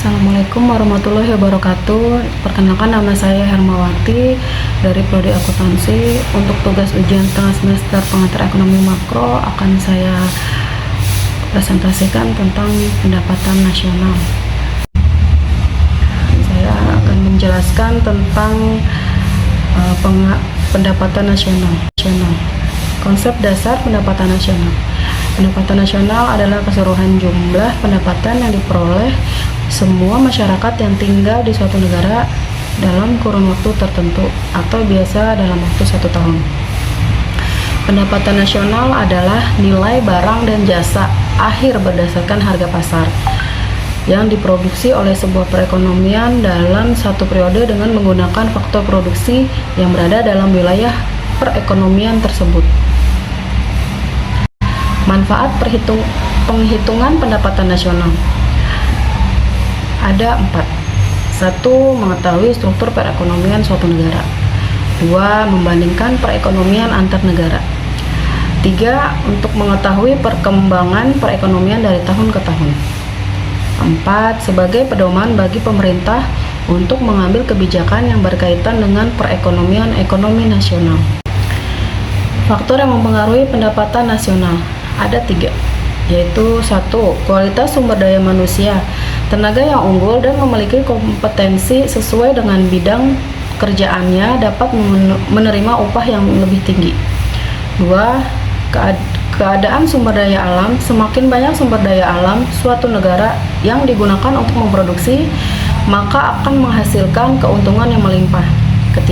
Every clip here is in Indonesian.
Assalamualaikum warahmatullahi wabarakatuh. Perkenalkan, nama saya Hermawati dari Prodi Akuntansi. Untuk tugas ujian tengah semester pengantar ekonomi makro akan saya presentasikan tentang pendapatan nasional. Saya akan menjelaskan tentang pendapatan nasional. Konsep dasar pendapatan nasional. Pendapatan nasional adalah keseluruhan jumlah pendapatan yang diperoleh semua masyarakat yang tinggal di suatu negara dalam kurun waktu tertentu atau biasa dalam waktu 1 tahun. Pendapatan nasional adalah nilai barang dan jasa akhir berdasarkan harga pasar yang diproduksi oleh sebuah perekonomian dalam satu periode dengan menggunakan faktor produksi yang berada dalam wilayah perekonomian tersebut. Manfaat penghitungan pendapatan nasional ada 4. 1. Mengetahui struktur perekonomian suatu negara. 2. Membandingkan perekonomian antar negara. 3. Untuk mengetahui perkembangan perekonomian dari tahun ke tahun. 4. Sebagai pedoman bagi pemerintah untuk mengambil kebijakan yang berkaitan dengan perekonomian ekonomi nasional. Faktor yang mempengaruhi pendapatan nasional ada 3, yaitu 1. Kualitas sumber daya manusia. Tenaga yang unggul dan memiliki kompetensi sesuai dengan bidang kerjaannya dapat menerima upah yang lebih tinggi. 2. Keadaan sumber daya alam. Semakin banyak sumber daya alam suatu negara yang digunakan untuk memproduksi, maka akan menghasilkan keuntungan yang melimpah. 3.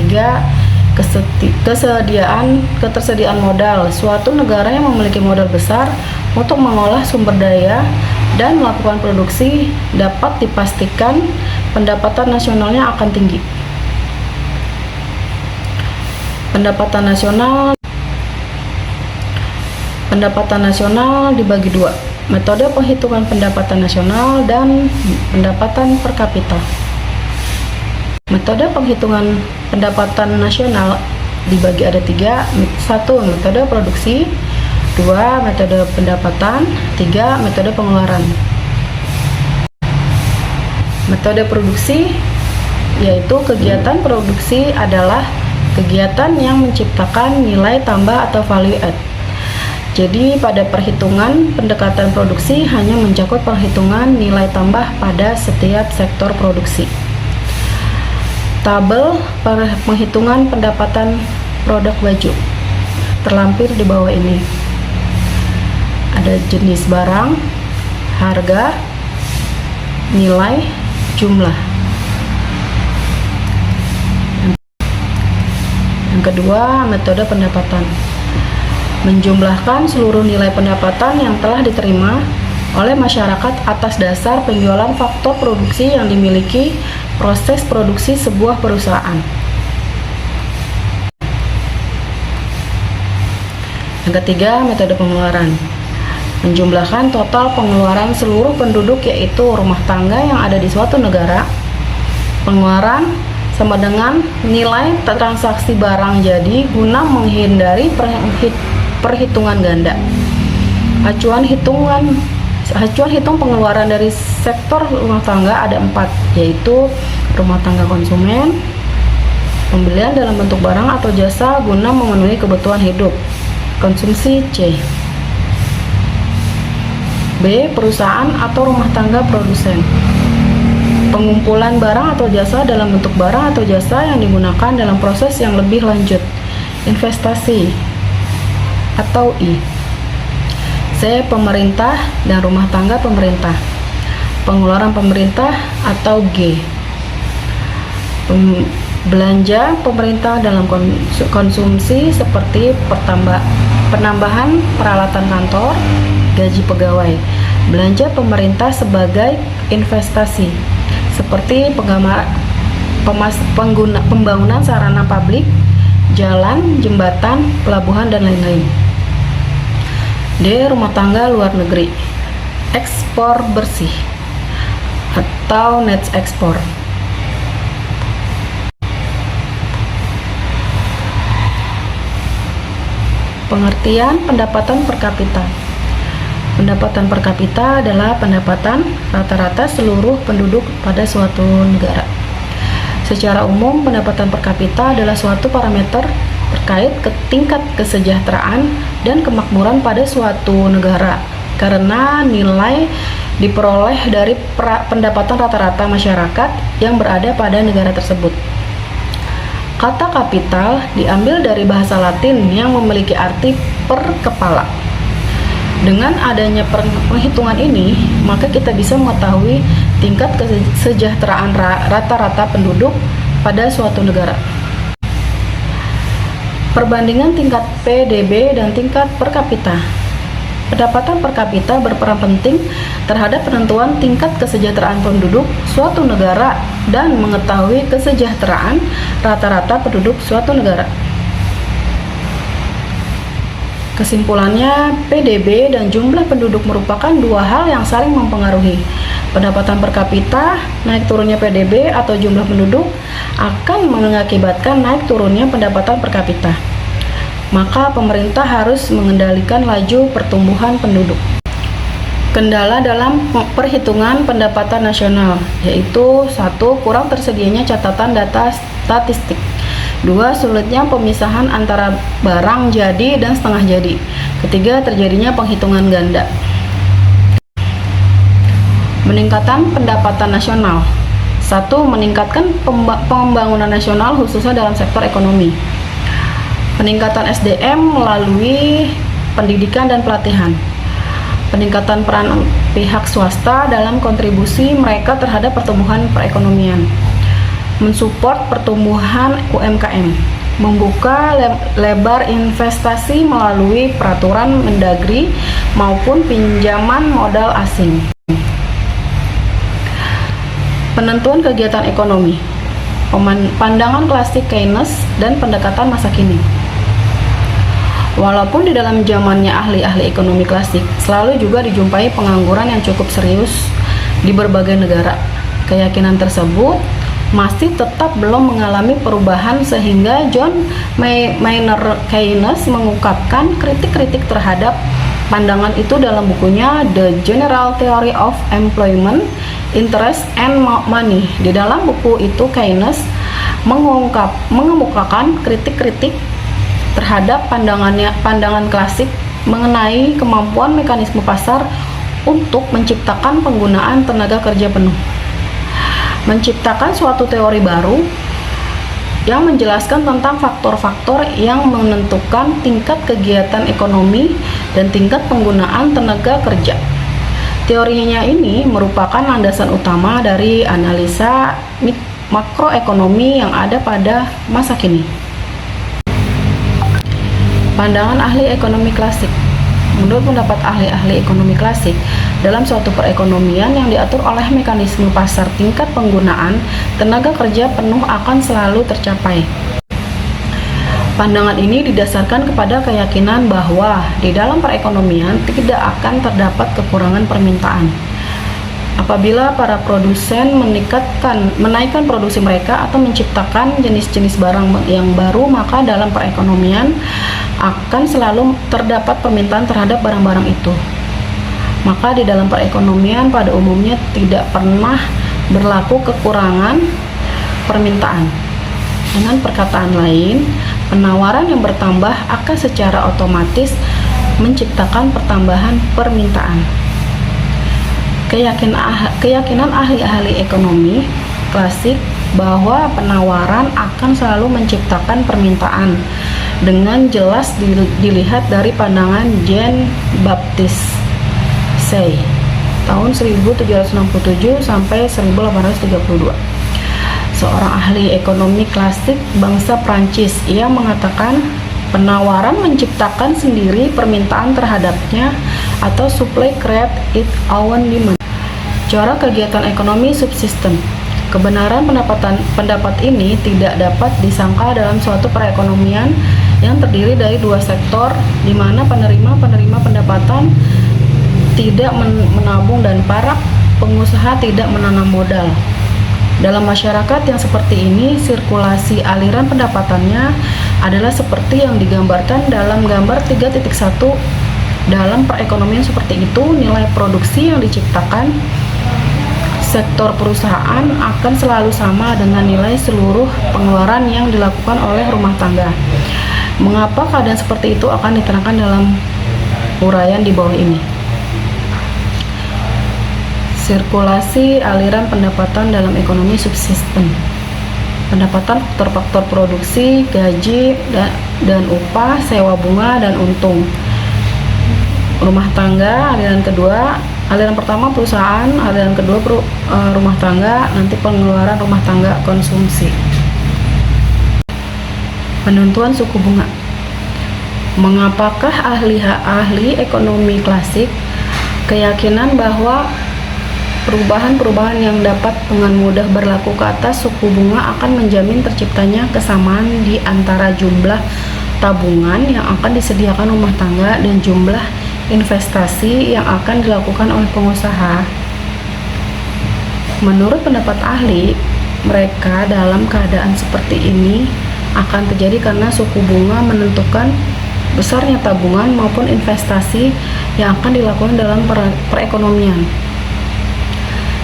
Ketersediaan modal. Suatu negara yang memiliki modal besar untuk mengolah sumber daya dan melakukan produksi dapat dipastikan pendapatan nasionalnya akan tinggi. Pendapatan nasional dibagi 2, metode penghitungan pendapatan nasional dan pendapatan per kapita. Metode penghitungan pendapatan nasional dibagi ada 3. 1. Metode produksi. 2. Metode pendapatan. 3. Metode pengeluaran. Metode produksi yaitu kegiatan produksi adalah kegiatan yang menciptakan nilai tambah atau value add. Jadi pada perhitungan pendekatan produksi hanya mencakup perhitungan nilai tambah pada setiap sektor produksi. Tabel penghitungan pendapatan produk baju terlampir di bawah ini. Ada jenis barang, harga, nilai, jumlah. Yang kedua, metode pendapatan. Menjumlahkan seluruh nilai pendapatan yang telah diterima oleh masyarakat atas dasar penjualan faktor produksi yang dimiliki proses produksi sebuah perusahaan. Yang ketiga, metode pengeluaran. Menjumlahkan total pengeluaran seluruh penduduk yaitu rumah tangga yang ada di suatu negara. Pengeluaran sama dengan nilai transaksi barang jadi guna menghindari perhitungan ganda. Acuan hitung pengeluaran dari sektor rumah tangga ada 4, yaitu rumah tangga konsumen, pembelian dalam bentuk barang atau jasa guna memenuhi kebutuhan hidup, konsumsi C. B. Perusahaan atau rumah tangga produsen. Pengumpulan barang atau jasa dalam bentuk barang atau jasa yang digunakan dalam proses yang lebih lanjut, investasi atau I. C. Pemerintah dan rumah tangga pemerintah. Pengeluaran pemerintah atau G. Belanja pemerintah dalam konsumsi seperti penambahan peralatan kantor, gaji pegawai. Belanja pemerintah sebagai investasi seperti pembangunan sarana publik, jalan, jembatan, pelabuhan, dan lain-lain. D. Rumah tangga luar negeri. Ekspor bersih atau net ekspor. Pengertian pendapatan per kapita. Pendapatan per kapita adalah pendapatan rata-rata seluruh penduduk pada suatu negara. Secara umum, pendapatan per kapita adalah suatu parameter terkait ke tingkat kesejahteraan dan kemakmuran pada suatu negara, karena nilai diperoleh dari pendapatan rata-rata masyarakat yang berada pada negara tersebut. Kata kapital diambil dari bahasa Latin yang memiliki arti per kepala. Dengan adanya penghitungan ini, maka kita bisa mengetahui tingkat kesejahteraan rata-rata penduduk pada suatu negara. Perbandingan tingkat PDB dan tingkat per kapita. Pendapatan per kapita berperan penting terhadap penentuan tingkat kesejahteraan penduduk suatu negara dan mengetahui kesejahteraan rata-rata penduduk suatu negara. Kesimpulannya, PDB dan jumlah penduduk merupakan dua hal yang saling mempengaruhi. Pendapatan per kapita, naik turunnya PDB atau jumlah penduduk akan mengakibatkan naik turunnya pendapatan per kapita. Maka pemerintah harus mengendalikan laju pertumbuhan penduduk. Kendala dalam perhitungan pendapatan nasional, yaitu 1. Kurang tersedianya catatan data statistik. 2. Sulitnya pemisahan antara barang jadi dan setengah jadi. 3. Terjadinya penghitungan ganda. Meningkatan pendapatan nasional. 1. Meningkatkan pembangunan nasional khususnya dalam sektor ekonomi. Peningkatan SDM melalui pendidikan dan pelatihan. Peningkatan peran pihak swasta dalam kontribusi mereka terhadap pertumbuhan perekonomian. Mensupport pertumbuhan UMKM, membuka lebar investasi melalui peraturan Mendagri maupun pinjaman modal asing. Penentuan kegiatan ekonomi, pandangan klasik Keynes dan pendekatan masa kini. Walaupun di dalam zamannya ahli-ahli ekonomi klasik selalu juga dijumpai pengangguran yang cukup serius di berbagai negara, keyakinan tersebut masih tetap belum mengalami perubahan sehingga John Maynard Keynes mengungkapkan kritik-kritik terhadap pandangan itu dalam bukunya The General Theory of Employment, Interest and Money. Di dalam buku itu Keynes mengemukakan kritik-kritik terhadap pandangan klasik mengenai kemampuan mekanisme pasar untuk menciptakan penggunaan tenaga kerja penuh. Menciptakan suatu teori baru yang menjelaskan tentang faktor-faktor yang menentukan tingkat kegiatan ekonomi dan tingkat penggunaan tenaga kerja. Teorinya ini merupakan landasan utama dari analisa makroekonomi yang ada pada masa kini. Pandangan ahli ekonomi klasik. Menurut pendapat ahli-ahli ekonomi klasik, dalam suatu perekonomian yang diatur oleh mekanisme pasar, tingkat penggunaan tenaga kerja penuh akan selalu tercapai. Pandangan ini didasarkan kepada keyakinan bahwa di dalam perekonomian tidak akan terdapat kekurangan permintaan. Apabila para produsen menaikkan produksi mereka atau menciptakan jenis-jenis barang yang baru, maka dalam perekonomian akan selalu terdapat permintaan terhadap barang-barang itu. Maka di dalam perekonomian pada umumnya tidak pernah berlaku kekurangan permintaan. Dengan perkataan lain, penawaran yang bertambah akan secara otomatis menciptakan pertambahan permintaan. Keyakinan ahli-ahli ekonomi klasik bahwa penawaran akan selalu menciptakan permintaan dengan jelas dilihat dari pandangan Jean-Baptiste Say tahun 1767 sampai 1832. Seorang ahli ekonomi klasik bangsa Prancis, ia mengatakan penawaran menciptakan sendiri permintaan terhadapnya atau supply create its own demand. Cara kegiatan ekonomi subsisten. Kebenaran pendapat ini tidak dapat disangka dalam suatu perekonomian yang terdiri dari dua sektor, di mana penerima pendapatan tidak menabung dan para pengusaha tidak menanam modal. Dalam masyarakat yang seperti ini, sirkulasi aliran pendapatannya adalah seperti yang digambarkan dalam gambar 3.1 Dalam perekonomian seperti itu, nilai produksi yang diciptakan sektor perusahaan akan selalu sama dengan nilai seluruh pengeluaran yang dilakukan oleh rumah tangga. Mengapa keadaan seperti itu akan diterangkan dalam uraian di bawah ini. Sirkulasi aliran pendapatan dalam ekonomi subsisten. Pendapatan faktor-faktor produksi, gaji, dan upah, sewa bunga, dan untung. Rumah tangga, aliran pertama perusahaan, aliran kedua rumah tangga, nanti pengeluaran rumah tangga konsumsi. Penentuan suku bunga. Mengapakah ahli ekonomi klasik keyakinan bahwa perubahan-perubahan yang dapat dengan mudah berlaku ke atas suku bunga akan menjamin terciptanya kesamaan di antara jumlah tabungan yang akan disediakan rumah tangga dan jumlah investasi yang akan dilakukan oleh pengusaha? Menurut pendapat ahli, mereka dalam keadaan seperti ini akan terjadi karena suku bunga menentukan besarnya tabungan maupun investasi yang akan dilakukan dalam perekonomian.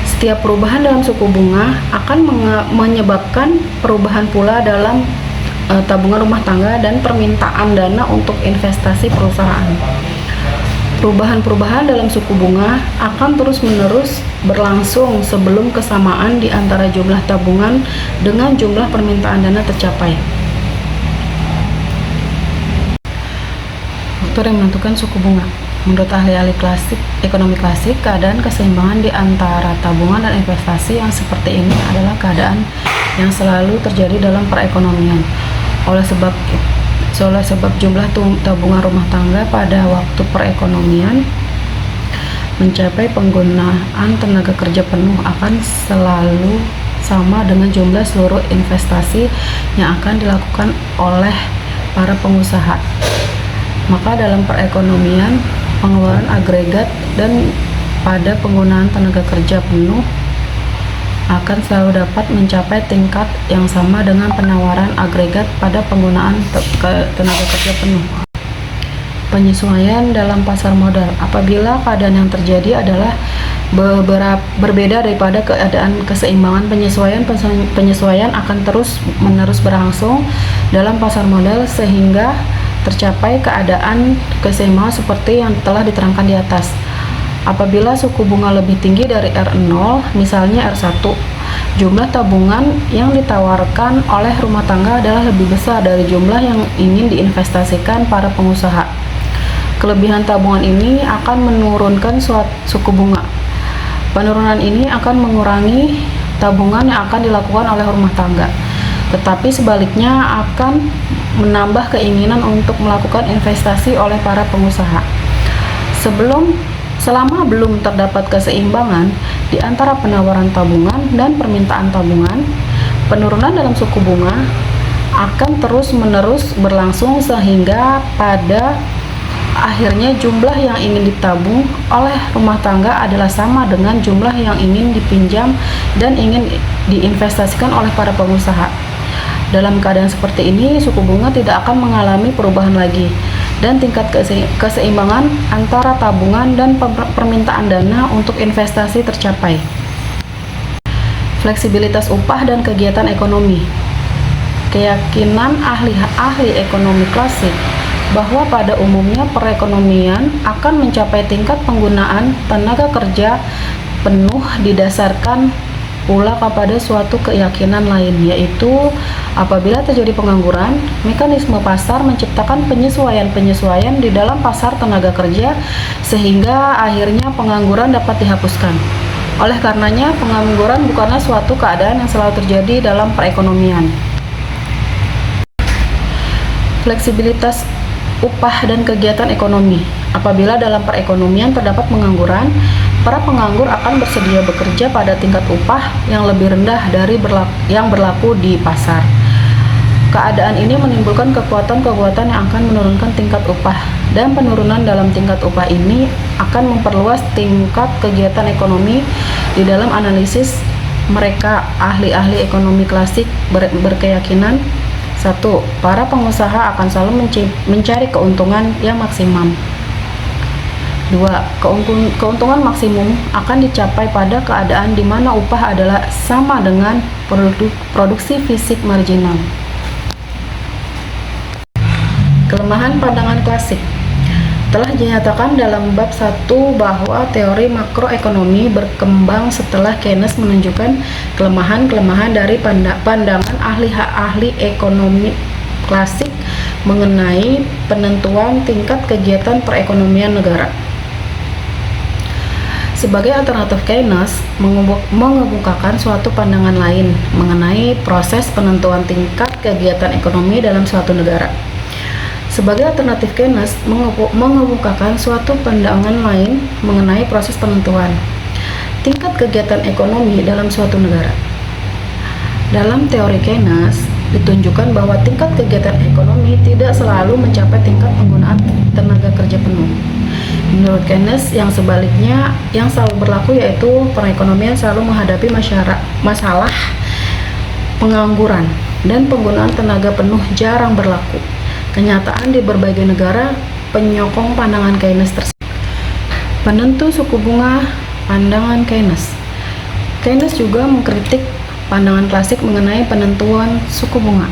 Setiap perubahan dalam suku bunga akan menyebabkan perubahan pula dalam tabungan rumah tangga dan permintaan dana untuk investasi perusahaan. Perubahan-perubahan dalam suku bunga akan terus-menerus berlangsung sebelum kesamaan di antara jumlah tabungan dengan jumlah permintaan dana tercapai. Faktor yang menentukan suku bunga. Menurut ahli-ahli ekonomi klasik, keadaan keseimbangan di antara tabungan dan investasi yang seperti ini adalah keadaan yang selalu terjadi dalam perekonomian. Oleh sebab jumlah tabungan rumah tangga pada waktu perekonomian mencapai penggunaan tenaga kerja penuh akan selalu sama dengan jumlah seluruh investasi yang akan dilakukan oleh para pengusaha. Maka dalam perekonomian, pengeluaran agregat dan pada penggunaan tenaga kerja penuh akan selalu dapat mencapai tingkat yang sama dengan penawaran agregat pada penggunaan tenaga kerja penuh. Penyesuaian dalam pasar modal. Apabila keadaan yang terjadi adalah berbeda daripada keadaan keseimbangan, penyesuaian akan terus-menerus berlangsung dalam pasar modal sehingga tercapai keadaan keseimbangan seperti yang telah diterangkan di atas. Apabila suku bunga lebih tinggi dari R0, misalnya R1, jumlah tabungan yang ditawarkan oleh rumah tangga adalah lebih besar dari jumlah yang ingin diinvestasikan para pengusaha. Kelebihan tabungan ini akan menurunkan suku bunga. Penurunan ini akan mengurangi tabungan yang akan dilakukan oleh rumah tangga, tetapi sebaliknya akan menambah keinginan untuk melakukan investasi oleh para pengusaha. Selama belum terdapat keseimbangan di antara penawaran tabungan dan permintaan tabungan, penurunan dalam suku bunga akan terus-menerus berlangsung sehingga pada akhirnya jumlah yang ingin ditabung oleh rumah tangga adalah sama dengan jumlah yang ingin dipinjam dan ingin diinvestasikan oleh para pengusaha. Dalam keadaan seperti ini, suku bunga tidak akan mengalami perubahan lagi, dan tingkat keseimbangan antara tabungan dan permintaan dana untuk investasi tercapai. Fleksibilitas upah dan kegiatan ekonomi. Keyakinan ahli ekonomi klasik bahwa pada umumnya perekonomian akan mencapai tingkat penggunaan tenaga kerja penuh didasarkan pula kepada suatu keyakinan lain, yaitu apabila terjadi pengangguran, mekanisme pasar menciptakan penyesuaian di dalam pasar tenaga kerja sehingga akhirnya pengangguran dapat dihapuskan. Oleh karenanya, pengangguran bukanlah suatu keadaan yang selalu terjadi dalam perekonomian. Fleksibilitas upah dan kegiatan ekonomi. Apabila dalam perekonomian terdapat pengangguran, para penganggur akan bersedia bekerja pada tingkat upah yang lebih rendah dari yang berlaku di pasar. Keadaan ini menimbulkan kekuatan-kekuatan yang akan menurunkan tingkat upah, dan penurunan dalam tingkat upah ini akan memperluas tingkat kegiatan ekonomi. Di dalam analisis mereka, ahli-ahli ekonomi klasik berkeyakinan: 1. Para pengusaha akan selalu mencari keuntungan yang maksimum. 2. Keuntungan maksimum akan dicapai pada keadaan di mana upah adalah sama dengan produksi fisik marginal. Kelemahan pandangan klasik. Telah dinyatakan dalam bab 1 bahwa teori makroekonomi berkembang setelah Keynes menunjukkan kelemahan-kelemahan dari pandangan ahli ekonomi klasik mengenai penentuan tingkat kegiatan perekonomian negara. Sebagai alternatif, Keynes mengemukakan suatu pandangan lain mengenai proses penentuan tingkat kegiatan ekonomi dalam suatu negara. Sebagai alternatif, Keynes mengemukakan suatu pandangan lain mengenai proses penentuan tingkat kegiatan ekonomi dalam suatu negara. Dalam teori Keynes, ditunjukkan bahwa tingkat kegiatan ekonomi tidak selalu mencapai tingkat penggunaan tenaga kerja penuh. Menurut Keynes, yang sebaliknya yang selalu berlaku yaitu perekonomian selalu menghadapi masalah pengangguran dan penggunaan tenaga penuh jarang berlaku. Kenyataan di berbagai negara penyokong pandangan Keynes tersebut. Penentu suku bunga pandangan Keynes. Keynes juga mengkritik pandangan klasik mengenai penentuan suku bunga.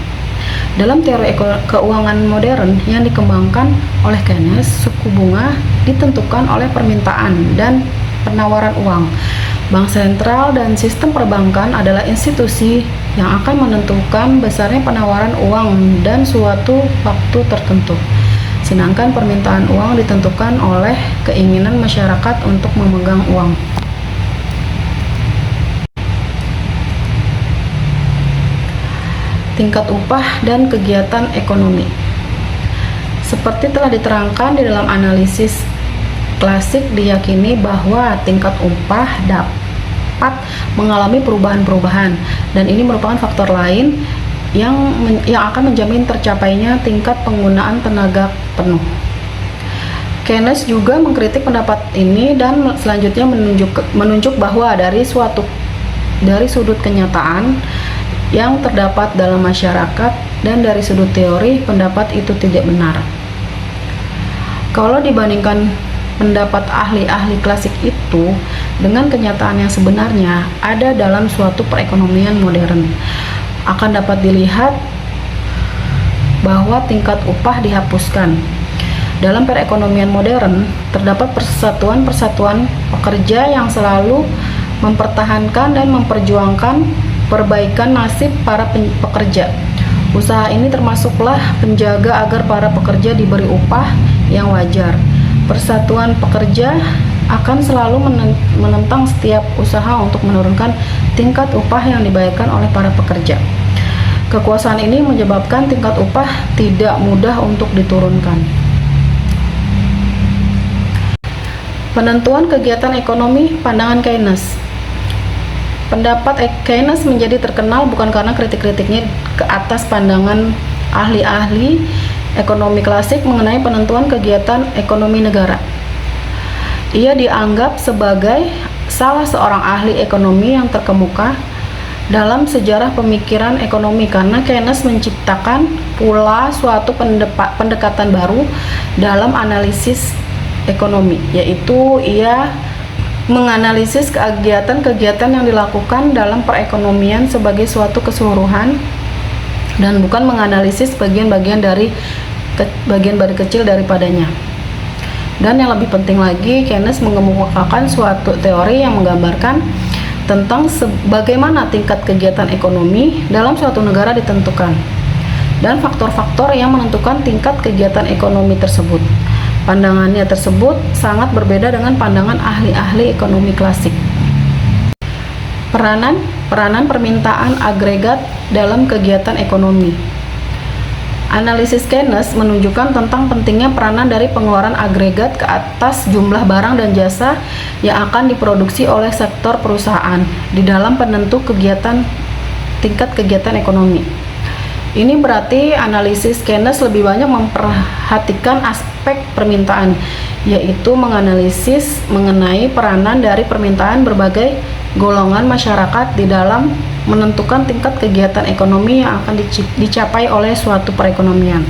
Dalam teori keuangan modern yang dikembangkan oleh Keynes, suku bunga ditentukan oleh permintaan dan penawaran uang. Bank sentral dan sistem perbankan adalah institusi yang akan menentukan besarnya penawaran uang dan suatu waktu tertentu. Sedangkan permintaan uang ditentukan oleh keinginan masyarakat untuk memegang uang. Tingkat upah dan kegiatan ekonomi. Seperti telah diterangkan di dalam analisis klasik, diyakini bahwa tingkat upah dapat mengalami perubahan-perubahan dan ini merupakan faktor lain yang akan menjamin tercapainya tingkat penggunaan tenaga penuh. Keynes juga mengkritik pendapat ini dan selanjutnya menunjuk bahwa dari sudut kenyataan yang terdapat dalam masyarakat dan dari sudut teori, pendapat itu tidak benar. Kalau dibandingkan pendapat ahli-ahli klasik itu dengan kenyataan yang sebenarnya ada dalam suatu perekonomian modern, akan dapat dilihat bahwa tingkat upah dihapuskan. Dalam perekonomian modern, terdapat persatuan-persatuan pekerja yang selalu mempertahankan dan memperjuangkan perbaikan nasib para pekerja. Usaha ini termasuklah penjaga agar para pekerja diberi upah yang wajar. Persatuan pekerja akan selalu menentang setiap usaha untuk menurunkan tingkat upah yang dibayarkan oleh para pekerja. Kekuasaan ini menyebabkan tingkat upah tidak mudah untuk diturunkan. Penentuan kegiatan ekonomi pandangan Keynes. Pendapat Keynes menjadi terkenal bukan karena kritik-kritiknya ke atas pandangan ahli-ahli ekonomi klasik mengenai penentuan kegiatan ekonomi negara. Ia dianggap sebagai salah seorang ahli ekonomi yang terkemuka dalam sejarah pemikiran ekonomi karena Keynes menciptakan pula suatu pendekatan baru dalam analisis ekonomi, yaitu ia menganalisis kegiatan-kegiatan yang dilakukan dalam perekonomian sebagai suatu keseluruhan dan bukan menganalisis bagian-bagian kecil daripadanya. Dan yang lebih penting lagi, Keynes mengemukakan suatu teori yang menggambarkan tentang bagaimana tingkat kegiatan ekonomi dalam suatu negara ditentukan dan faktor-faktor yang menentukan tingkat kegiatan ekonomi tersebut. Pandangannya tersebut sangat berbeda dengan pandangan ahli-ahli ekonomi klasik. Peranan permintaan agregat dalam kegiatan ekonomi. Analisis Keynes menunjukkan tentang pentingnya peranan dari pengeluaran agregat ke atas jumlah barang dan jasa yang akan diproduksi oleh sektor perusahaan di dalam penentu tingkat kegiatan ekonomi. Ini berarti analisis Keynes lebih banyak memperhatikan aspek permintaan, yaitu menganalisis mengenai peranan dari permintaan berbagai golongan masyarakat di dalam menentukan tingkat kegiatan ekonomi yang akan dicapai oleh suatu perekonomian.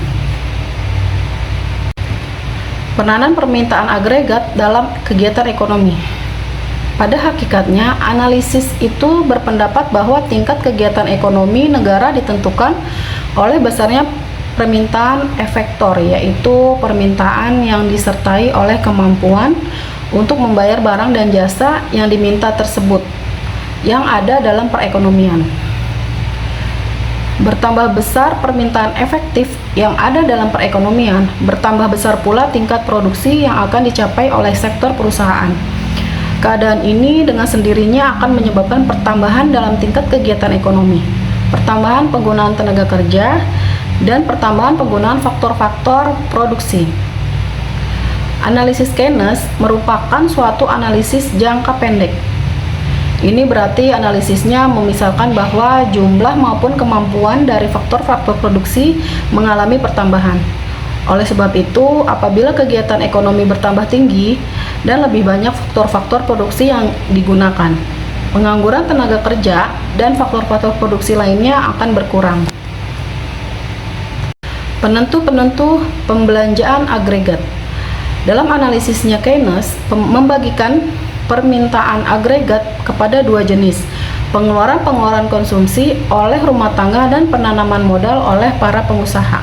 Peranan permintaan agregat dalam kegiatan ekonomi. Pada hakikatnya, analisis itu berpendapat bahwa tingkat kegiatan ekonomi negara ditentukan oleh besarnya permintaan efektor, yaitu permintaan yang disertai oleh kemampuan untuk membayar barang dan jasa yang diminta tersebut yang ada dalam perekonomian. Bertambah besar permintaan efektif yang ada dalam perekonomian, bertambah besar pula tingkat produksi yang akan dicapai oleh sektor perusahaan. Keadaan ini dengan sendirinya akan menyebabkan pertambahan dalam tingkat kegiatan ekonomi, pertambahan penggunaan tenaga kerja, dan pertambahan penggunaan faktor-faktor produksi. Analisis Keynes merupakan suatu analisis jangka pendek. Ini berarti analisisnya memisalkan bahwa jumlah maupun kemampuan dari faktor-faktor produksi mengalami pertambahan. Oleh sebab itu, apabila kegiatan ekonomi bertambah tinggi dan lebih banyak faktor-faktor produksi yang digunakan, pengangguran tenaga kerja dan faktor-faktor produksi lainnya akan berkurang. Penentu-penentu pembelanjaan agregat. Dalam analisisnya Keynes membagikan permintaan agregat kepada dua jenis, pengeluaran konsumsi oleh rumah tangga dan penanaman modal oleh para pengusaha.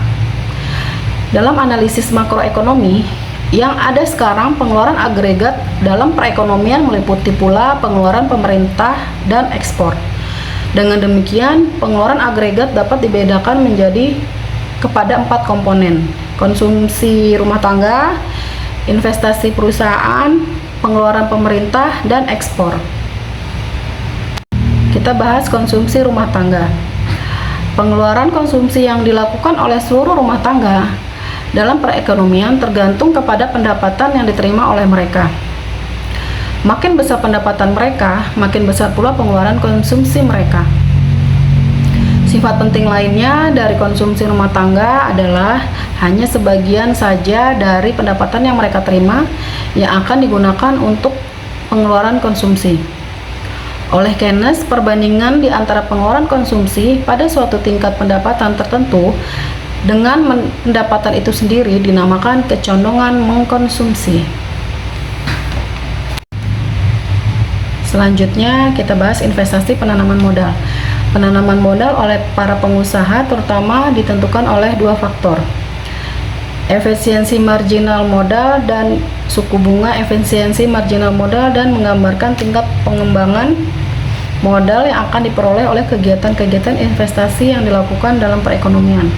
Dalam analisis makroekonomi yang ada sekarang, pengeluaran agregat dalam perekonomian meliputi pula pengeluaran pemerintah dan ekspor. Dengan demikian, pengeluaran agregat dapat dibedakan menjadi kepada 4 komponen: konsumsi rumah tangga, investasi perusahaan, pengeluaran pemerintah, dan ekspor. Kita bahas konsumsi rumah tangga. Pengeluaran konsumsi yang dilakukan oleh seluruh rumah tangga dalam perekonomian tergantung kepada pendapatan yang diterima oleh mereka. Makin besar pendapatan mereka, makin besar pula pengeluaran konsumsi mereka. Sifat penting lainnya dari konsumsi rumah tangga adalah hanya sebagian saja dari pendapatan yang mereka terima yang akan digunakan untuk pengeluaran konsumsi. Oleh Keynes, perbandingan di antara pengeluaran konsumsi pada suatu tingkat pendapatan tertentu dengan pendapatan itu sendiri dinamakan kecondongan mengkonsumsi. Selanjutnya kita bahas investasi penanaman modal. Penanaman modal oleh para pengusaha terutama ditentukan oleh dua faktor: efisiensi marginal modal dan suku bunga. Efisiensi marginal modal dan menggambarkan tingkat pengembangan modal yang akan diperoleh oleh kegiatan-kegiatan investasi yang dilakukan dalam perekonomian.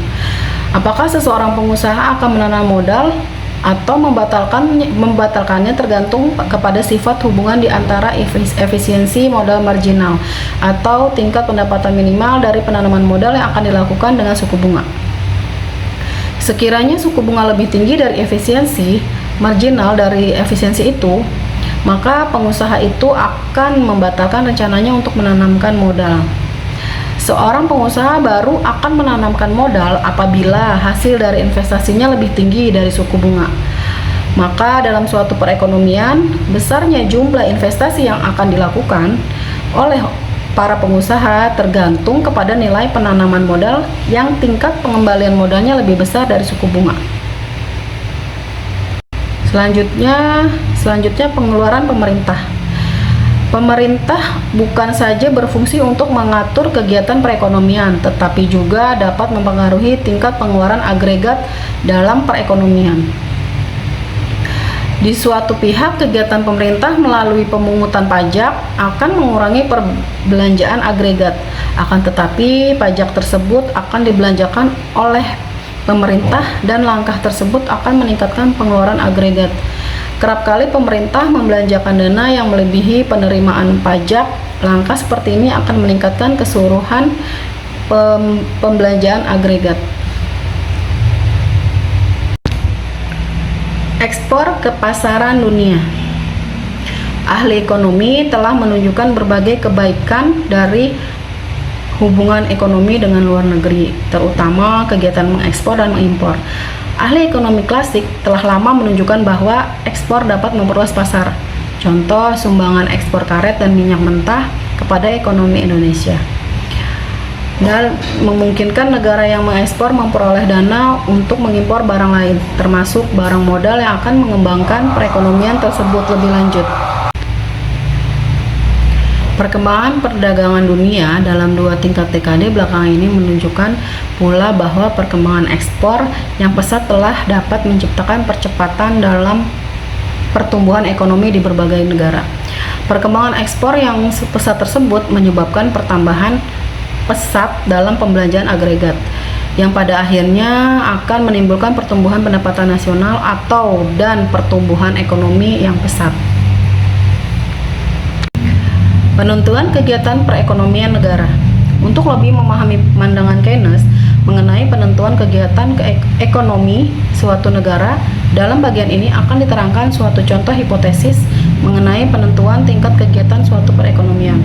Apakah seseorang pengusaha akan menanam modal atau membatalkannya tergantung kepada sifat hubungan di antara efisiensi modal marginal atau tingkat pendapatan minimal dari penanaman modal yang akan dilakukan dengan suku bunga. Sekiranya suku bunga lebih tinggi dari efisiensi marginal dari efisiensi itu, maka pengusaha itu akan membatalkan rencananya untuk menanamkan modal. Seorang pengusaha baru akan menanamkan modal apabila hasil dari investasinya lebih tinggi dari suku bunga. Maka dalam suatu perekonomian, besarnya jumlah investasi yang akan dilakukan oleh para pengusaha tergantung kepada nilai penanaman modal yang tingkat pengembalian modalnya lebih besar dari suku bunga. Selanjutnya pengeluaran pemerintah. Pemerintah bukan saja berfungsi untuk mengatur kegiatan perekonomian, tetapi juga dapat mempengaruhi tingkat pengeluaran agregat dalam perekonomian. Di suatu pihak, kegiatan pemerintah melalui pemungutan pajak akan mengurangi perbelanjaan agregat. Akan tetapi, pajak tersebut akan dibelanjakan oleh pemerintah dan langkah tersebut akan meningkatkan pengeluaran agregat. Kerap kali pemerintah membelanjakan dana yang melebihi penerimaan pajak. Langkah seperti ini akan meningkatkan keseluruhan pembelanjaan agregat. Ekspor ke pasaran dunia. Ahli ekonomi telah menunjukkan berbagai kebaikan dari hubungan ekonomi dengan luar negeri, terutama kegiatan mengekspor dan mengimpor. Ahli ekonomi klasik telah lama menunjukkan bahwa ekspor dapat memperluas pasar. Contoh, sumbangan ekspor karet dan minyak mentah kepada ekonomi Indonesia. dan memungkinkan negara yang mengekspor memperoleh dana untuk mengimpor barang lain, termasuk barang modal yang akan mengembangkan perekonomian tersebut lebih lanjut. Perkembangan perdagangan dunia dalam 2 tingkat dekade belakangan ini menunjukkan pula bahwa perkembangan ekspor yang pesat telah dapat menciptakan percepatan dalam pertumbuhan ekonomi di berbagai negara. Perkembangan ekspor yang pesat tersebut menyebabkan pertambahan pesat dalam pembelanjaan agregat, yang pada akhirnya akan menimbulkan pertumbuhan pendapatan nasional dan pertumbuhan ekonomi yang pesat. Penentuan kegiatan perekonomian negara. Untuk lebih memahami pandangan Keynes mengenai penentuan kegiatan ekonomi suatu negara, dalam bagian ini akan diterangkan suatu contoh hipotesis mengenai penentuan tingkat kegiatan suatu perekonomian.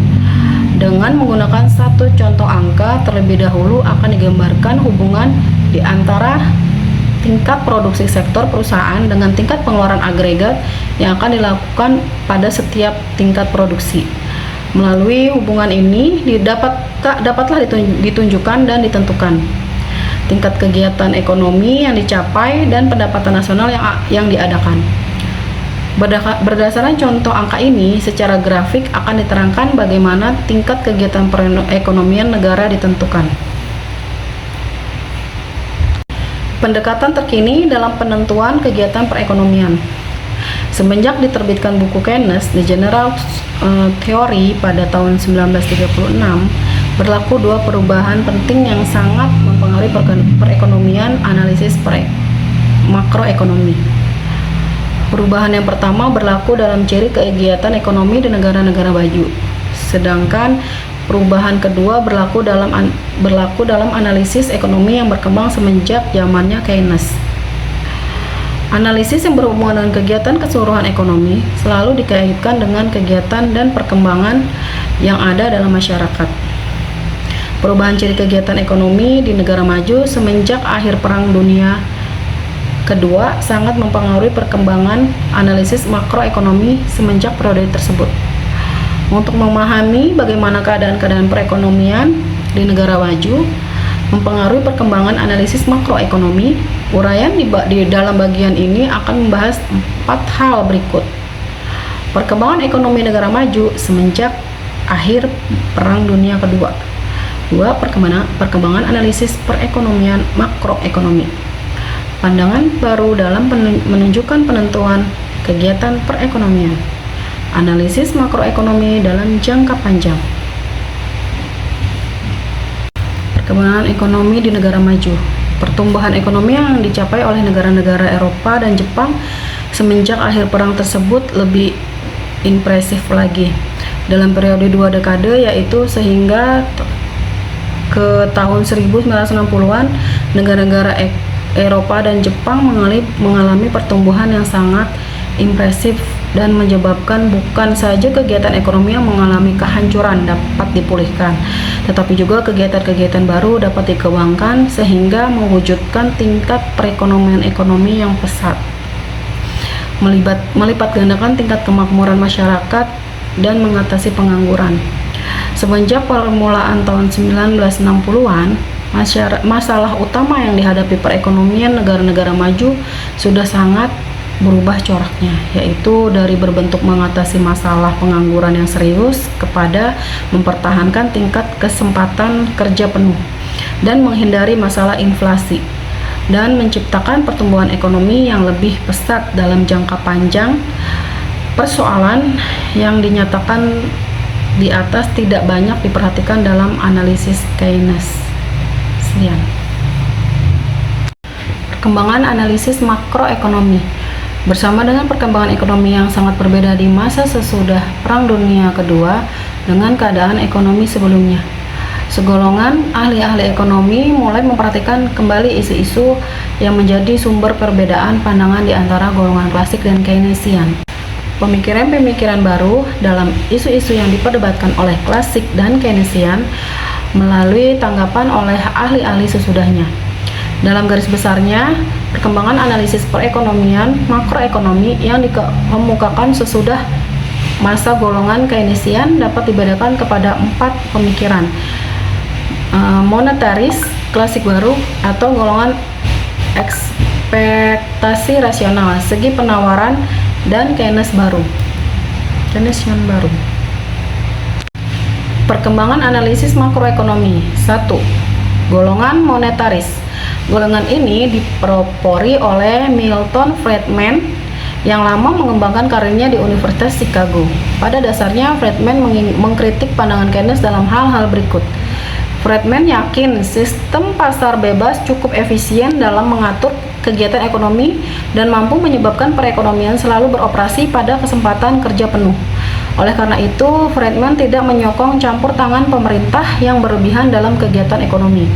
Dengan menggunakan satu contoh angka, terlebih dahulu akan digambarkan hubungan di antara tingkat produksi sektor perusahaan dengan tingkat pengeluaran agregat yang akan dilakukan pada setiap tingkat produksi. Melalui hubungan ini dapatlah ditunjukkan dan ditentukan tingkat kegiatan ekonomi yang dicapai dan pendapatan nasional yang diadakan. Berdasarkan contoh angka ini, secara grafik akan diterangkan bagaimana tingkat kegiatan perekonomian negara ditentukan. Pendekatan terkini dalam penentuan kegiatan perekonomian. Semenjak diterbitkan buku Keynes, The General Theory pada tahun 1936, berlaku 2 perubahan penting yang sangat mempengaruhi perekonomian, analisis makroekonomi. Perubahan yang pertama berlaku dalam ciri kegiatan ekonomi di negara-negara maju, sedangkan perubahan kedua berlaku dalam analisis ekonomi yang berkembang semenjak zamannya Keynes. Analisis yang berhubungan dengan kegiatan keseluruhan ekonomi selalu dikaitkan dengan kegiatan dan perkembangan yang ada dalam masyarakat. Perubahan ciri kegiatan ekonomi di negara maju semenjak akhir Perang Dunia Kedua sangat mempengaruhi perkembangan analisis makroekonomi semenjak periode tersebut. Untuk memahami bagaimana keadaan perekonomian di negara maju mempengaruhi perkembangan analisis makroekonomi, uraian di dalam bagian ini akan membahas 4 hal berikut. Perkembangan ekonomi negara maju semenjak akhir Perang Dunia Kedua. 2. Perkembangan analisis perekonomian makroekonomi. Pandangan baru dalam menunjukkan penentuan kegiatan perekonomian. Analisis makroekonomi dalam jangka panjang. Perkembangan ekonomi di negara maju. Pertumbuhan ekonomi yang dicapai oleh negara-negara Eropa dan Jepang semenjak akhir perang tersebut lebih impresif lagi. Dalam periode 2 dekade, yaitu sehingga ke tahun 1960-an, negara-negara Eropa dan Jepang mengalami pertumbuhan yang sangat impresif dan menyebabkan bukan saja kegiatan ekonomi yang mengalami kehancuran dapat dipulihkan, tetapi juga kegiatan-kegiatan baru dapat dikembangkan sehingga mewujudkan tingkat perekonomian ekonomi yang pesat, melipat gandakan tingkat kemakmuran masyarakat dan mengatasi pengangguran. Semenjak permulaan tahun 1960-an, masalah utama yang dihadapi perekonomian negara-negara maju sudah sangat berubah coraknya, yaitu dari berbentuk mengatasi masalah pengangguran yang serius kepada mempertahankan tingkat kesempatan kerja penuh dan menghindari masalah inflasi dan menciptakan pertumbuhan ekonomi yang lebih pesat dalam jangka panjang. Persoalan yang dinyatakan di atas tidak banyak diperhatikan dalam analisis Keynes. Perkembangan analisis makroekonomi. Bersama dengan perkembangan ekonomi yang sangat berbeda di masa sesudah Perang Dunia Kedua dengan keadaan ekonomi sebelumnya, segolongan ahli-ahli ekonomi mulai memperhatikan kembali isu-isu yang menjadi sumber perbedaan pandangan di antara golongan klasik dan Keynesian. Pemikiran-pemikiran baru dalam isu-isu yang diperdebatkan oleh klasik dan Keynesian melalui tanggapan oleh ahli-ahli sesudahnya. Dalam garis besarnya, perkembangan analisis perekonomian makroekonomi yang dikemukakan sesudah masa golongan Keynesian dapat dibedakan kepada 4 pemikiran. monetaris, klasik baru, atau golongan ekspektasi rasional, segi penawaran, dan Keynesian baru. Perkembangan analisis makroekonomi. 1. Golongan monetaris. Golongan ini dipelopori oleh Milton Friedman yang lama mengembangkan karirnya di Universitas Chicago. Pada dasarnya, Friedman mengkritik pandangan Keynes dalam hal-hal berikut. Friedman yakin sistem pasar bebas cukup efisien dalam mengatur kegiatan ekonomi dan mampu menyebabkan perekonomian selalu beroperasi pada kesempatan kerja penuh. Oleh karena itu, Friedman tidak menyokong campur tangan pemerintah yang berlebihan dalam kegiatan ekonomi.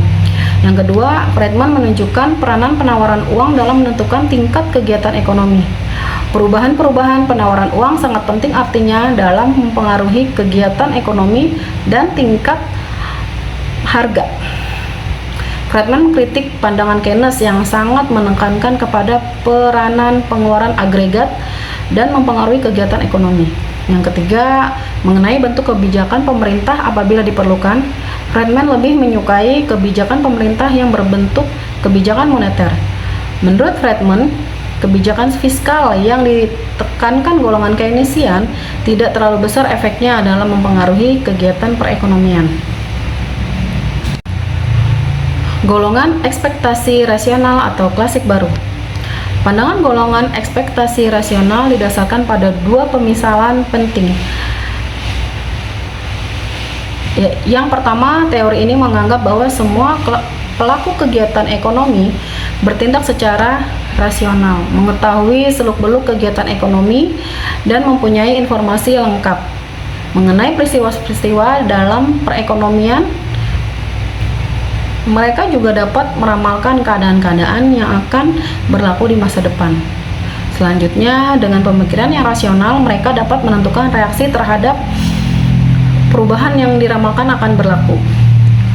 Yang kedua, Friedman menunjukkan peranan penawaran uang dalam menentukan tingkat kegiatan ekonomi. Perubahan-perubahan penawaran uang sangat penting artinya dalam mempengaruhi kegiatan ekonomi dan tingkat harga. Friedman mengkritik pandangan Keynes yang sangat menekankan kepada peranan pengeluaran agregat dan mempengaruhi kegiatan ekonomi. Yang ketiga, mengenai bentuk kebijakan pemerintah apabila diperlukan, Friedman lebih menyukai kebijakan pemerintah yang berbentuk kebijakan moneter. Menurut Friedman, kebijakan fiskal yang ditekankan golongan Keynesian tidak terlalu besar efeknya dalam mempengaruhi kegiatan perekonomian. Golongan ekspektasi rasional atau klasik baru. Pandangan golongan ekspektasi rasional didasarkan pada dua pemisalan penting. Yang pertama, teori ini menganggap bahwa semua pelaku kegiatan ekonomi bertindak secara rasional, mengetahui seluk-beluk kegiatan ekonomi, dan mempunyai informasi lengkap mengenai peristiwa-peristiwa dalam perekonomian. Mereka juga dapat meramalkan keadaan-keadaan yang akan berlaku di masa depan. Selanjutnya, dengan pemikiran yang rasional, mereka dapat menentukan reaksi terhadap perubahan yang diramalkan akan berlaku.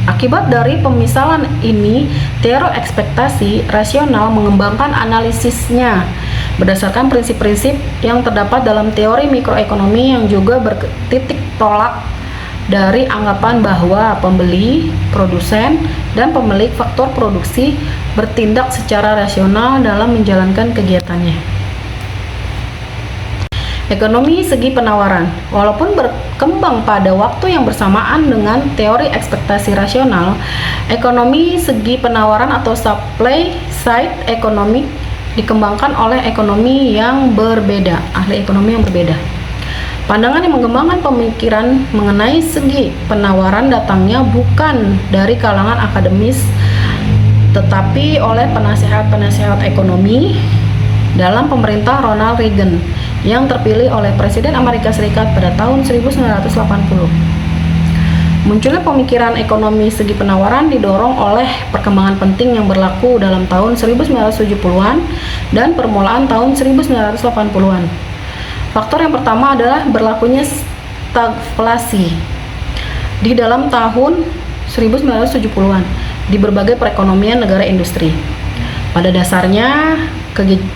Akibat dari pemisalan ini, teori ekspektasi rasional mengembangkan analisisnya berdasarkan prinsip-prinsip yang terdapat dalam teori mikroekonomi yang juga bertitik tolak dari anggapan bahwa pembeli, produsen, dan pemilik faktor produksi bertindak secara rasional dalam menjalankan kegiatannya. Ekonomi segi penawaran, walaupun berkembang pada waktu yang bersamaan dengan teori ekspektasi rasional, ekonomi segi penawaran atau supply side economic dikembangkan oleh ahli ekonomi yang berbeda. Pandangan yang mengembangkan pemikiran mengenai segi penawaran datangnya bukan dari kalangan akademis, tetapi oleh penasehat-penasehat ekonomi dalam pemerintah Ronald Reagan yang terpilih oleh Presiden Amerika Serikat pada tahun 1980. Munculnya pemikiran ekonomi segi penawaran didorong oleh perkembangan penting yang berlaku dalam tahun 1970-an dan permulaan tahun 1980-an. Faktor yang pertama adalah berlakunya stagflasi di dalam tahun 1970-an di berbagai perekonomian negara industri. Pada dasarnya,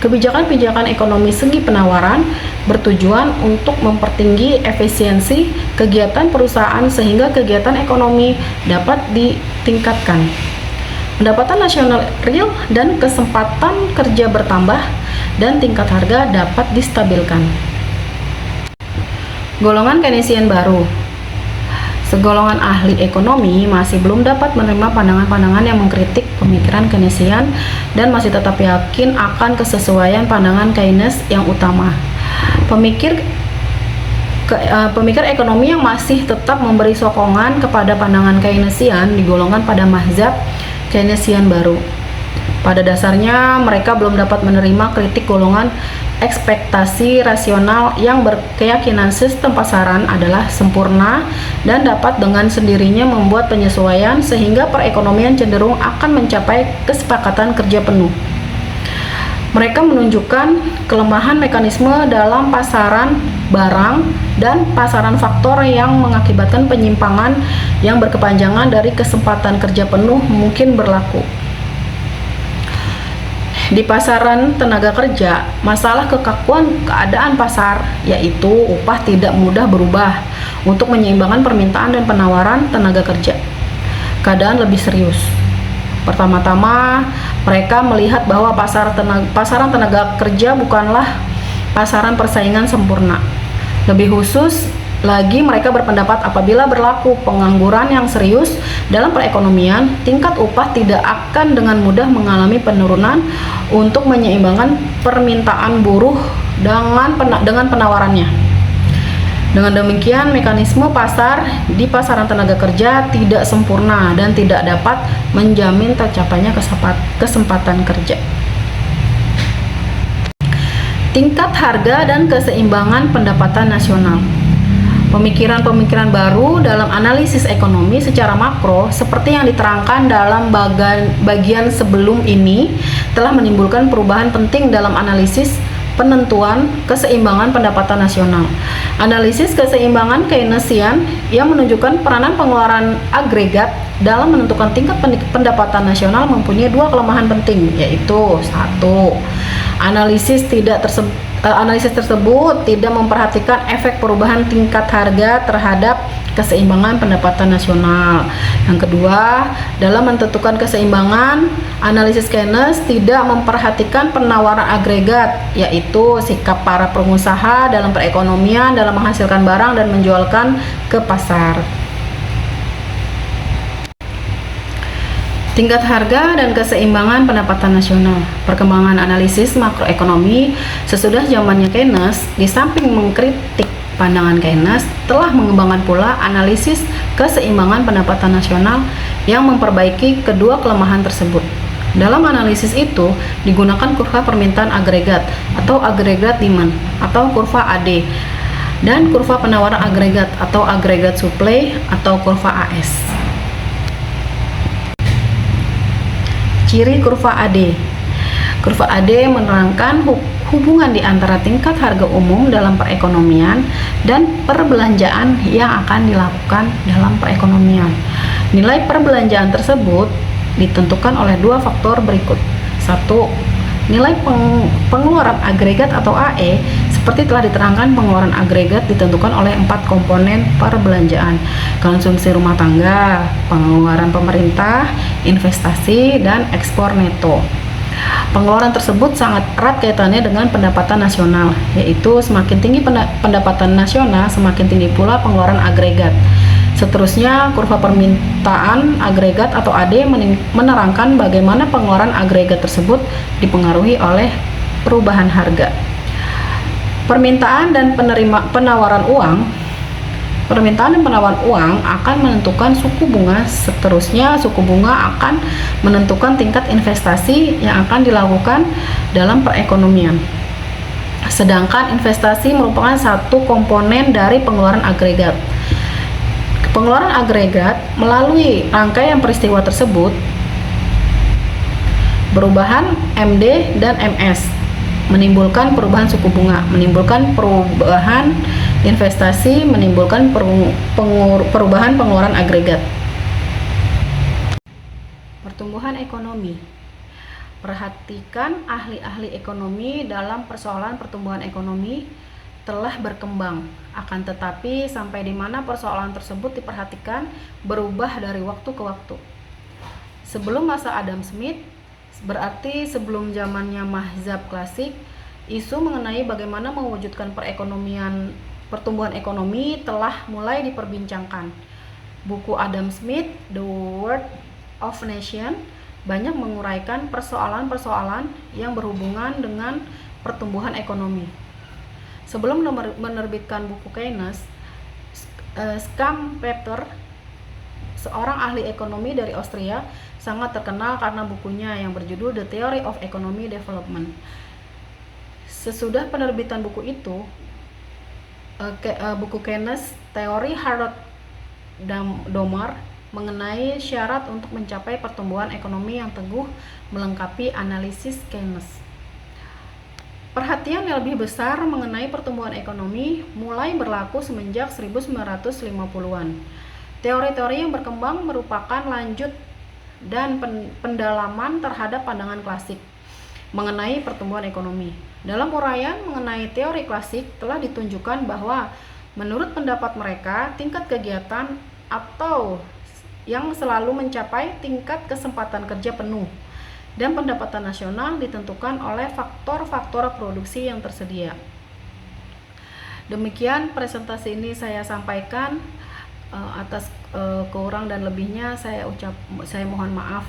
kebijakan-kebijakan ekonomi segi penawaran bertujuan untuk mempertinggi efisiensi kegiatan perusahaan sehingga kegiatan ekonomi dapat ditingkatkan. Pendapatan nasional real dan kesempatan kerja bertambah dan tingkat harga dapat distabilkan. Golongan Keynesian baru. Segolongan ahli ekonomi masih belum dapat menerima pandangan-pandangan yang mengkritik pemikiran Keynesian dan masih tetap yakin akan kesesuaian pandangan Keynes yang utama. Pemikir ekonomi yang masih tetap memberi sokongan kepada pandangan Keynesian digolongkan pada mazhab Keynesian baru. Pada dasarnya, mereka belum dapat menerima kritik golongan ekspektasi rasional yang berkeyakinan sistem pasaran adalah sempurna dan dapat dengan sendirinya membuat penyesuaian sehingga perekonomian cenderung akan mencapai kesepakatan kerja penuh. Mereka menunjukkan kelemahan mekanisme dalam pasaran barang dan pasaran faktor yang mengakibatkan penyimpangan yang berkepanjangan dari kesempatan kerja penuh mungkin berlaku. Di pasaran tenaga kerja, masalah kekakuan keadaan pasar yaitu upah tidak mudah berubah untuk menyeimbangkan permintaan dan penawaran tenaga kerja. keadaan lebih serius. Pertama-tama, mereka melihat bahwa pasaran tenaga kerja bukanlah pasaran persaingan sempurna. Lebih khusus lagi, mereka berpendapat apabila berlaku pengangguran yang serius dalam perekonomian, tingkat upah tidak akan dengan mudah mengalami penurunan untuk menyeimbangkan permintaan buruh dengan penawarannya. Dengan demikian, mekanisme pasar di pasaran tenaga kerja tidak sempurna dan tidak dapat menjamin tercapainya kesempatan kerja. Tingkat harga dan keseimbangan pendapatan nasional. Pemikiran-pemikiran baru dalam analisis ekonomi secara makro seperti yang diterangkan dalam bagian sebelum ini telah menimbulkan perubahan penting dalam analisis penentuan keseimbangan pendapatan nasional. Analisis keseimbangan Keynesian yang menunjukkan peranan pengeluaran agregat dalam menentukan tingkat pendapatan nasional mempunyai dua kelemahan penting, yaitu satu, analisis tersebut tidak memperhatikan efek perubahan tingkat harga terhadap keseimbangan pendapatan nasional. Yang kedua, dalam menentukan keseimbangan, analisis Keynes tidak memperhatikan penawaran agregat, yaitu sikap para pengusaha dalam perekonomian dalam menghasilkan barang dan menjualkan ke pasar. Tingkat harga dan keseimbangan pendapatan nasional. Perkembangan analisis makroekonomi sesudah zamannya Keynes, di samping mengkritik pandangan Keynes, telah mengembangkan pula analisis keseimbangan pendapatan nasional yang memperbaiki kedua kelemahan tersebut. Dalam analisis itu digunakan kurva permintaan agregat atau agregat demand atau kurva AD dan kurva penawaran agregat atau agregat supply atau kurva AS. Ciri kurva AD. Kurva AD menerangkan hubungan di antara tingkat harga umum dalam perekonomian dan perbelanjaan yang akan dilakukan dalam perekonomian. Nilai perbelanjaan tersebut ditentukan oleh dua faktor berikut. Satu, nilai pengeluaran agregat atau AE. Seperti telah diterangkan, pengeluaran agregat ditentukan oleh 4 komponen perbelanjaan: konsumsi rumah tangga, pengeluaran pemerintah, investasi, dan ekspor neto. Pengeluaran tersebut sangat erat kaitannya dengan pendapatan nasional, yaitu semakin tinggi pendapatan nasional, semakin tinggi pula pengeluaran agregat. Seterusnya, kurva permintaan agregat atau AD menerangkan bagaimana pengeluaran agregat tersebut dipengaruhi oleh perubahan harga. Permintaan dan penawaran uang akan menentukan suku bunga. Seterusnya, suku bunga akan menentukan tingkat investasi yang akan dilakukan dalam perekonomian. Sedangkan investasi merupakan satu komponen dari pengeluaran agregat. Pengeluaran agregat melalui rangkaian peristiwa tersebut, perubahan MD dan MS, menimbulkan perubahan suku bunga, menimbulkan perubahan investasi, menimbulkan perubahan pengeluaran agregat. Pertumbuhan ekonomi. Perhatikan, ahli-ahli ekonomi dalam persoalan pertumbuhan ekonomi telah berkembang. Akan tetapi, sampai di mana persoalan tersebut diperhatikan berubah dari waktu ke waktu. Sebelum masa Adam Smith, berarti sebelum zamannya mazhab klasik, isu mengenai bagaimana mewujudkan pertumbuhan ekonomi telah mulai diperbincangkan. Buku Adam Smith, The World of Nations, banyak menguraikan persoalan-persoalan yang berhubungan dengan pertumbuhan ekonomi. Sebelum menerbitkan buku Keynes, Schumpeter, seorang ahli ekonomi dari Austria, sangat terkenal karena bukunya yang berjudul The Theory of Economic Development. Sesudah penerbitan buku itu, buku Keynes, teori Harold Domar mengenai syarat untuk mencapai pertumbuhan ekonomi yang teguh melengkapi analisis Keynes. Perhatian yang lebih besar mengenai pertumbuhan ekonomi mulai berlaku semenjak 1950-an. Teori-teori yang berkembang merupakan lanjut dan pendalaman terhadap pandangan klasik mengenai pertumbuhan ekonomi. Dalam uraian mengenai teori klasik telah ditunjukkan bahwa menurut pendapat mereka, tingkat kegiatan atau yang selalu mencapai tingkat kesempatan kerja penuh, dan pendapatan nasional ditentukan oleh faktor-faktor produksi yang tersedia. Demikian presentasi ini saya sampaikan. Atas kurang dan lebihnya saya mohon maaf.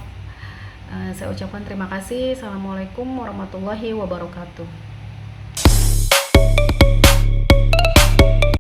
Saya ucapkan terima kasih. Assalamualaikum warahmatullahi wabarakatuh.